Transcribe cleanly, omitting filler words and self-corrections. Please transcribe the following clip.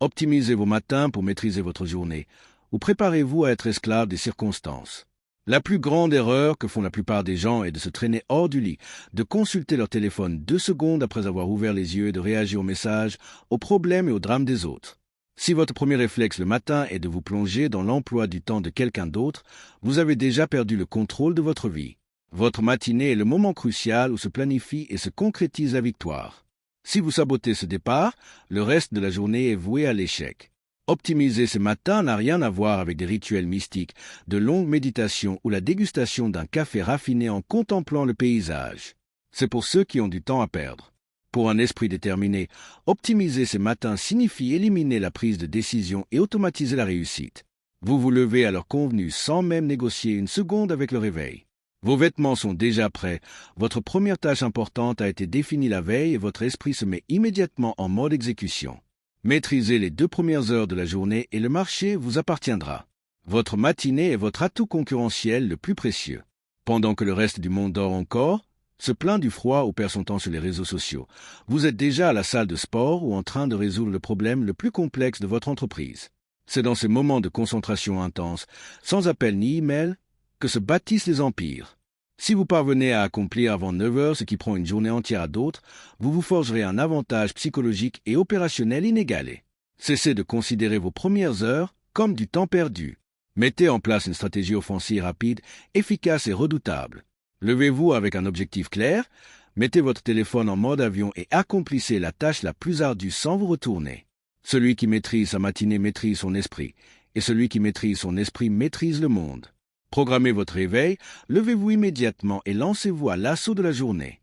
Optimisez vos matins pour maîtriser votre journée, ou préparez-vous à être esclave des circonstances. La plus grande erreur que font la plupart des gens est de se traîner hors du lit, de consulter leur téléphone 2 secondes après avoir ouvert les yeux et de réagir aux messages, aux problèmes et aux drames des autres. Si votre premier réflexe le matin est de vous plonger dans l'emploi du temps de quelqu'un d'autre, vous avez déjà perdu le contrôle de votre vie. Votre matinée est le moment crucial où se planifie et se concrétise la victoire. Si vous sabotez ce départ, le reste de la journée est voué à l'échec. Optimiser ce matin n'a rien à voir avec des rituels mystiques, de longues méditations ou la dégustation d'un café raffiné en contemplant le paysage. C'est pour ceux qui ont du temps à perdre. Pour un esprit déterminé, optimiser ces matins signifie éliminer la prise de décision et automatiser la réussite. Vous vous levez à l'heure convenue sans même négocier une seconde avec le réveil. Vos vêtements sont déjà prêts, votre première tâche importante a été définie la veille et votre esprit se met immédiatement en mode exécution. Maîtrisez les 2 premières heures de la journée et le marché vous appartiendra. Votre matinée est votre atout concurrentiel le plus précieux. Pendant que le reste du monde dort encore, se plaint du froid ou perd son temps sur les réseaux sociaux, vous êtes déjà à la salle de sport ou en train de résoudre le problème le plus complexe de votre entreprise. C'est dans ces moments de concentration intense, sans appel ni email, que se bâtissent les empires. Si vous parvenez à accomplir avant 9 heures ce qui prend une journée entière à d'autres, vous vous forgerez un avantage psychologique et opérationnel inégalé. Cessez de considérer vos premières heures comme du temps perdu. Mettez en place une stratégie offensive rapide, efficace et redoutable. Levez-vous avec un objectif clair, mettez votre téléphone en mode avion et accomplissez la tâche la plus ardue sans vous retourner. Celui qui maîtrise sa matinée maîtrise son esprit, et celui qui maîtrise son esprit maîtrise le monde. Programmez votre réveil, levez-vous immédiatement et lancez-vous à l'assaut de la journée.